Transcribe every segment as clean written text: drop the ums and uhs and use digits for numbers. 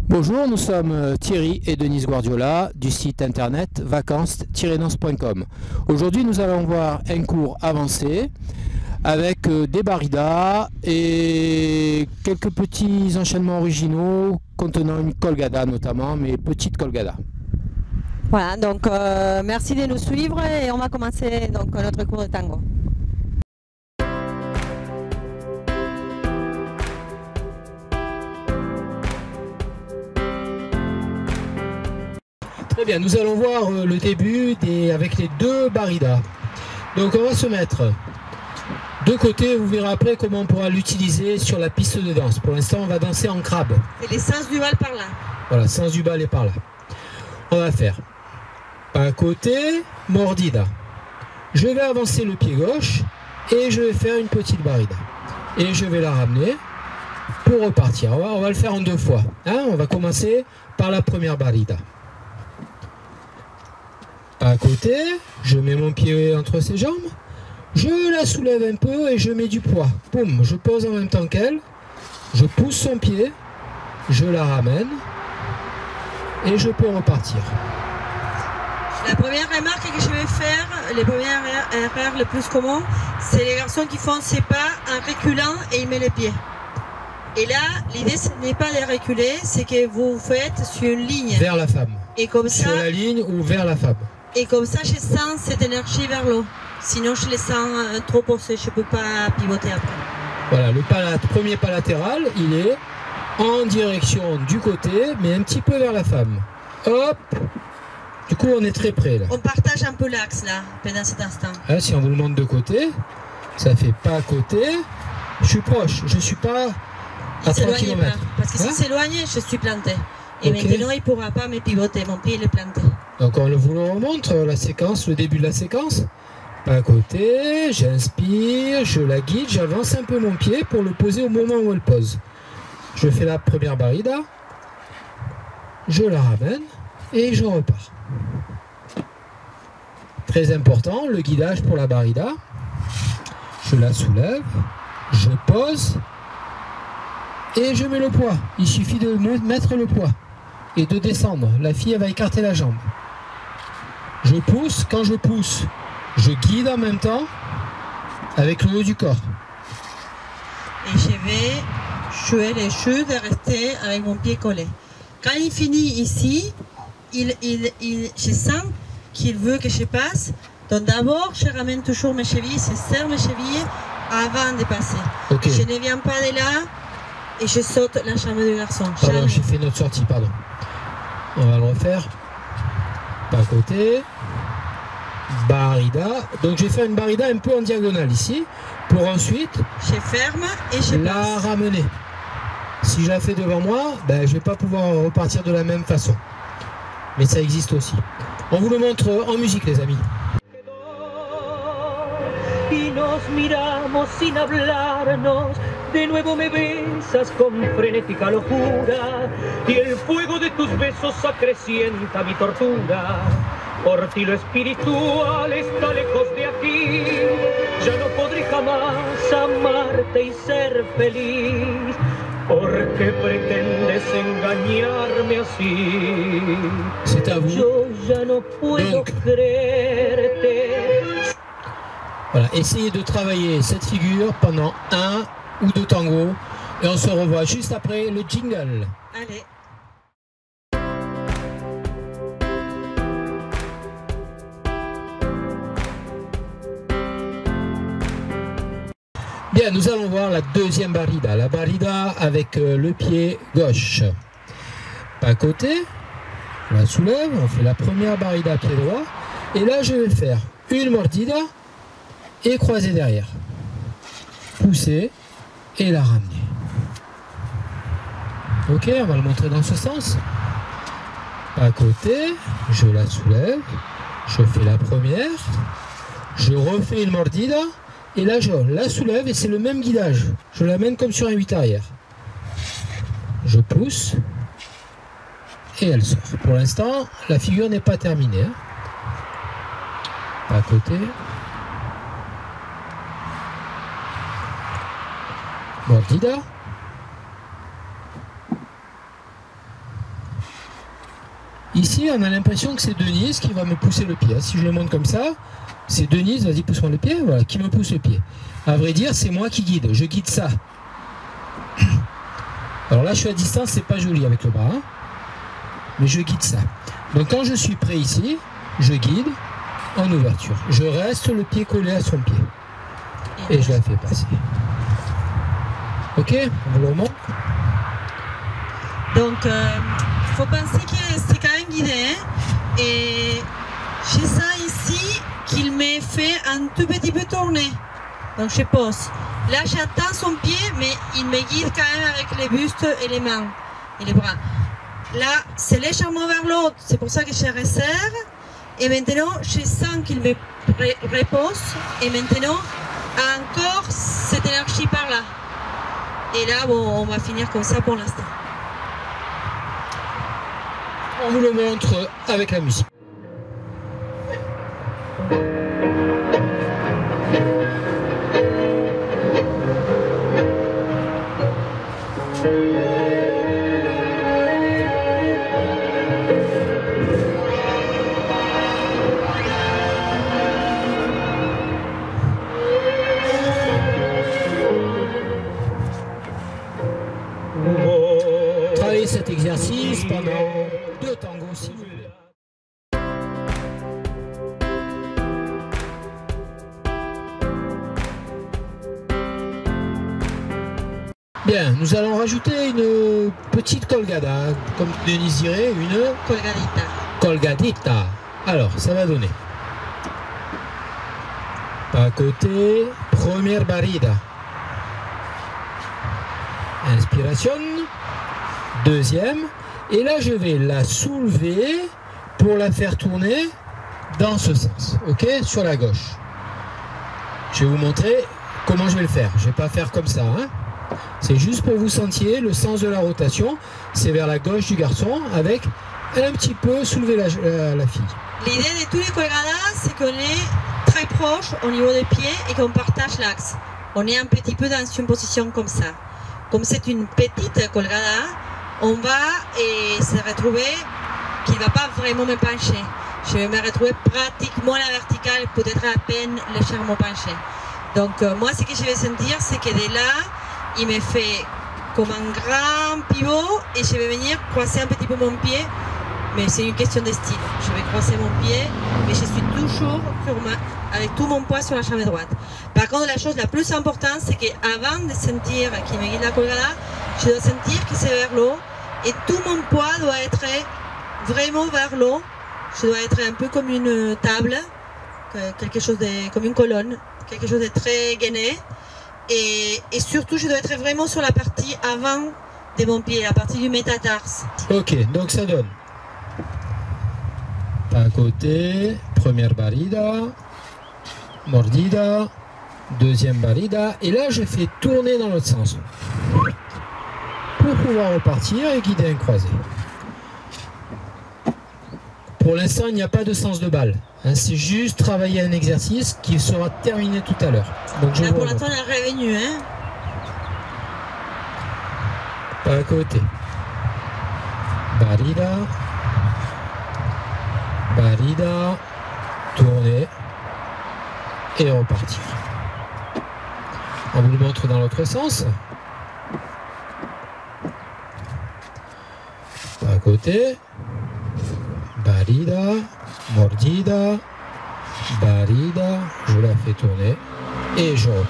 Bonjour, nous sommes Thierry et Denise Guardiola du site internet vacances-nance.com. Aujourd'hui, nous allons voir un cours avancé avec des barridas et quelques petits enchaînements originaux contenant une colgada notamment, mais petite colgada. Voilà, donc merci de nous suivre et on va commencer donc notre cours de tango. Très bien, nous allons voir le début avec les deux barridas. Donc on va se mettre de côté, vous verrez après comment on pourra l'utiliser sur la piste de danse. Pour l'instant, on va danser en crabe. Et les sens du bal par là. Voilà, sens du bal est par là. On va faire pas côté, mordida. Je vais avancer le pied gauche et je vais faire une petite barrida. Et je vais la ramener pour repartir. On va le faire en deux fois. Hein, on va commencer par la première barrida. À côté, je mets mon pied entre ses jambes, je la soulève un peu et je mets du poids. Boum, je pose en même temps qu'elle, je pousse son pied, je la ramène et je peux repartir. La première remarque que je vais faire, les premières erreurs les plus communes, c'est les garçons qui font ces pas en reculant et ils mettent les pieds. Et là, l'idée ce n'est pas de reculer, c'est que vous faites sur une ligne. Vers la femme. Et comme ça, sur la ligne ou vers la femme. Et comme ça, je sens cette énergie vers l'eau. Sinon, je les sens trop posés, je ne peux pas pivoter après. Voilà, le premier pas latéral, il est en direction du côté, mais un petit peu vers la femme. Hop. Du coup, on est très près là. On partage un peu l'axe là, pendant cet instant. Là, si on vous le montre de côté, ça fait pas à côté. Je suis proche, je suis pas à 3 km. Parce que si s'éloigne, je suis planté. Et maintenant, il ne pourra pas me pivoter, mon pied il est planté. Donc on vous le remontre, la séquence, le début de la séquence. Pas à côté, j'inspire, je la guide, j'avance un peu mon pied pour le poser au moment où elle pose. Je fais la première barrida, je la ramène et je repars. Très important, le guidage pour la barrida. Je la soulève, je pose et je mets le poids. Il suffit de mettre le poids et de descendre. La fille elle va écarter la jambe. Je pousse, quand je pousse, je guide en même temps avec le haut du corps. Et je vais jouer les jeux de rester avec mon pied collé. Quand il finit ici, je sens qu'il veut que je passe. Donc d'abord, je ramène toujours mes chevilles, je serre mes chevilles avant de passer. Okay. Je ne viens pas de là et je saute la jambe du garçon. Pardon, j'ai fait notre sortie, pardon. On va le refaire. Pas à côté. Barrida. Donc je vais faire une barrida un peu en diagonale ici. Pour ensuite je ferme et je la passe. Ramener. Si je la fais devant moi, ben, je ne vais pas pouvoir repartir de la même façon. Mais ça existe aussi. On vous le montre en musique les amis. Y nos miramos sin hablarnos, de nuevo me besas con frenética locura, y el fuego de tus besos acrecienta mi tortura. Por ti lo espiritual está lejos de aquí, ya no podré jamás amarte y ser feliz. ¿Por qué pretendes engañarme así? C'est à vous. Yo ya no puedo creerte. Voilà, essayez de travailler cette figure pendant 1 ou 2 tangos et on se revoit juste après le jingle. Allez. Bien, nous allons voir la deuxième barrida. La barrida avec le pied gauche. Pas à côté, on la soulève, on fait la première barrida à pied droit. Et là, je vais faire une mordida et croiser derrière. Pousser et la ramener. Ok, on va le montrer dans ce sens. Pas à côté, je la soulève, je fais la première, je refais une mordida. Et là, je la soulève et c'est le même guidage. Je l'amène comme sur un 8 arrière. Je pousse et elle sort. Pour l'instant, la figure n'est pas terminée. Pas à côté. Mordida. Ici, on a l'impression que c'est Denise qui va me pousser le pied. Si je le montre comme ça, c'est Denise, vas-y, pousse-moi le pied, voilà, qui me pousse le pied. À vrai dire, c'est moi qui guide, je guide ça. Alors là, je suis à distance, c'est pas joli avec le bras, hein, mais je guide ça. Donc quand je suis prêt ici, je guide en ouverture. Je reste le pied collé à son pied. Et je la fais passer. Ok, on vous le remonte. Donc, il faut penser que c'est quand même guidé. Hein? Et j'ai ça ici qu'il m'a fait un tout petit peu tourner. Donc, je pose. Là, j'attends son pied, mais il me guide quand même avec les bustes et les mains et les bras. Là, c'est légèrement vers l'autre. C'est pour ça que je resserre. Et maintenant, je sens qu'il me repose. Et maintenant, encore cette énergie par là. Et là, bon, on va finir comme ça pour l'instant. On vous le montre avec la musique. Travaillez cet exercice pendant 2 tangos si vous voulez. Bien, nous allons rajouter une petite colgada, comme Denise dirait, une Colgadita. colgadita. Alors, ça va donner. Pas côté, première barrida. Inspiration, deuxième, et là je vais la soulever pour la faire tourner dans ce sens, ok, sur la gauche. Je vais vous montrer comment je vais le faire. Je ne vais pas faire comme ça, hein. C'est juste pour vous sentiez le sens de la rotation, c'est vers la gauche du garçon avec un petit peu soulever la fille. L'idée de tous les colgadas, c'est qu'on est très proche au niveau des pieds et qu'on partage l'axe. On est un petit peu dans une position comme ça. Comme c'est une petite colgada, on va se retrouver qu'il ne va pas vraiment me pencher. Je vais me retrouver pratiquement à la verticale, peut-être à peine légèrement penché. Donc moi, ce que je vais sentir, c'est que de là, il me fait comme un grand pivot et je vais venir croiser un petit peu mon pied. Mais c'est une question de style. Je vais croiser mon pied, mais je suis toujours avec tout mon poids sur la jambe droite. Par contre, la chose la plus importante, c'est qu'avant de sentir qu'il me guide la colgada, je dois sentir que c'est vers l'eau et tout mon poids doit être vraiment vers l'eau. Je dois être un peu comme une table, quelque chose comme une colonne, quelque chose de très gainé. Et surtout, je dois être vraiment sur la partie avant de mon pied, la partie du métatarse. Ok, donc ça donne. À côté, première barrida, mordida, deuxième barrida, et là je fais tourner dans l'autre sens pour pouvoir repartir et guider un croisé. Pour l'instant, il n'y a pas de sens de balle, hein, c'est juste travailler un exercice qui sera terminé tout à l'heure. Donc là pour l'instant, on est revenu, hein. À côté, barrida. Barrida, tourner et repartir. On vous le montre dans l'autre sens. À côté, barrida, mordida, barrida, je la fais tourner et je repars.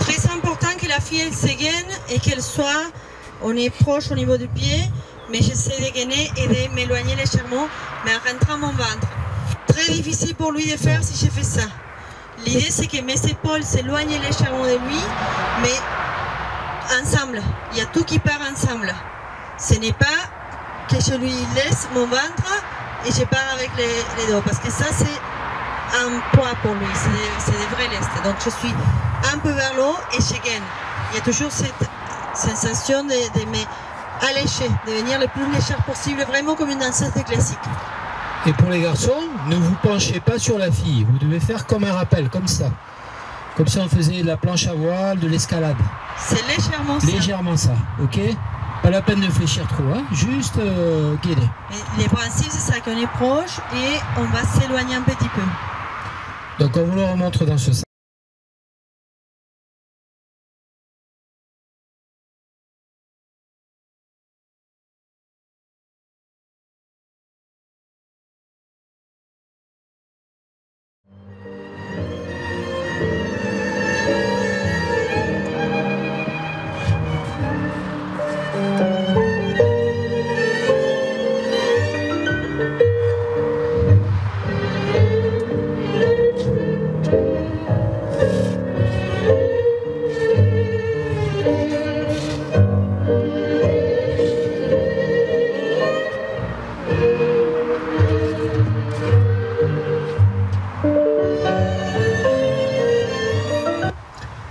Très important que la fille elle se gaine et qu'elle soit, on est proche au niveau du pied, mais j'essaie de gainer et de m'éloigner légèrement, mais en rentrant mon ventre. Très difficile pour lui de faire si je fais ça. L'idée c'est que mes épaules s'éloignent légèrement de lui, mais ensemble. Il y a tout qui part ensemble. Ce n'est pas que je lui laisse mon ventre et je pars avec les dos, parce que ça c'est un poids pour lui, c'est des vrais lestes. Donc je suis un peu vers l'eau et je gagne. Il y a toujours cette sensation de allécher, de venir le plus léger possible, vraiment comme une danseuse de classique. Et pour les garçons, ne vous penchez pas sur la fille, vous devez faire comme un rappel, comme ça. Comme si on faisait de la planche à voile, de l'escalade. C'est légèrement ça. Légèrement ça, ok? Pas la peine de fléchir trop, hein, juste guider. Les principes, c'est ça, qu'on est proche et on va s'éloigner un petit peu. Donc on vous le remontre dans ce sens.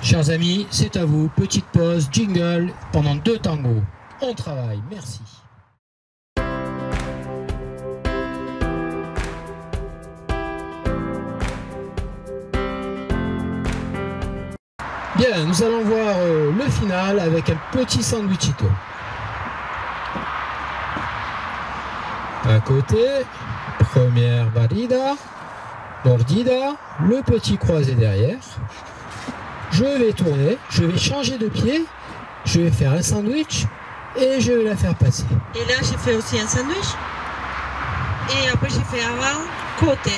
Chers amis, c'est à vous. Petite pause, jingle, pendant 2 tangos. On travaille, merci. Bien, nous allons voir le final avec un petit sandwichito. À côté, première barrida, mordida, le petit croisé derrière. Je vais tourner, je vais changer de pied, je vais faire un sandwich et je vais la faire passer. Et là, j'ai fait aussi un sandwich. Et après, j'ai fait avant, côté.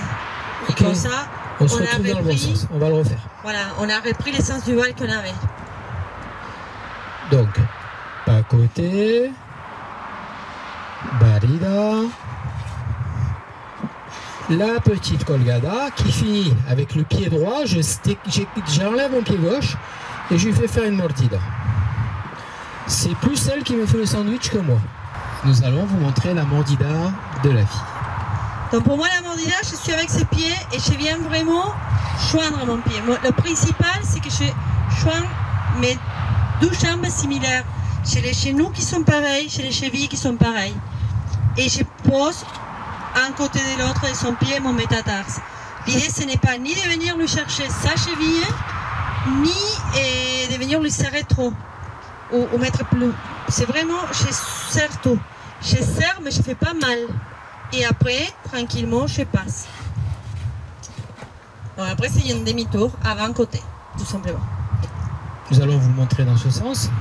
Et Okay. comme ça, on se retrouve dans le bon sens, on va le refaire. Voilà, on a repris l'essence du bal qu'on avait. Donc, pas côté, barrida, la petite colgada qui finit avec le pied droit, j'enlève mon pied gauche et je lui fais faire une mordida. C'est plus celle qui me fait le sandwich que moi. Nous allons vous montrer la mordida de la fille. Donc pour moi, la mordida, je suis avec ses pieds et je viens vraiment joindre mon pied. Le principal, c'est que je joins mes 2 jambes similaires. J'ai les genoux qui sont pareils, j'ai les chevilles qui sont pareilles. Et je pose un côté de l'autre de son pied mon métatarse. L'idée, ce n'est pas ni de venir lui chercher sa cheville, ni de venir lui serrer trop ou mettre plus. C'est vraiment, je serre tout. Je serre, mais je ne fais pas mal. Et après, tranquillement, je passe. Donc après, c'est un demi-tour avant côté, tout simplement. Nous allons vous le montrer dans ce sens.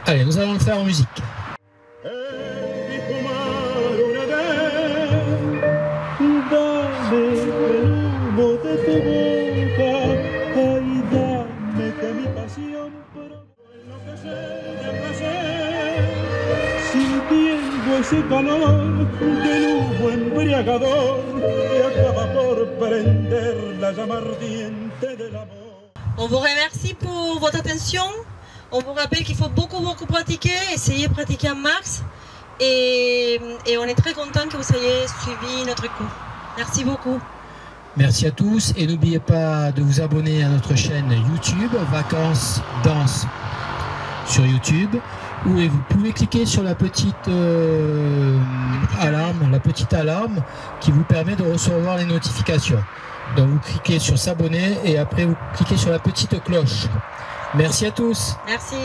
Allez, nous allons le faire en musique. Ese calor del humo embriagador que acaba por prender la llama ardiente del amor. On vous remercie pour votre attention. On vous rappelle qu'il faut beaucoup pratiquer, essayer de pratiquer un max. Et on est très content que vous ayez suivi notre cours. Merci beaucoup. Merci à tous et n'oubliez pas de vous abonner à notre chaîne YouTube, Vacances Danse sur YouTube, où vous pouvez cliquer sur la petite alarme qui vous permet de recevoir les notifications. Donc vous cliquez sur s'abonner et après vous cliquez sur la petite cloche. Merci à tous. Merci.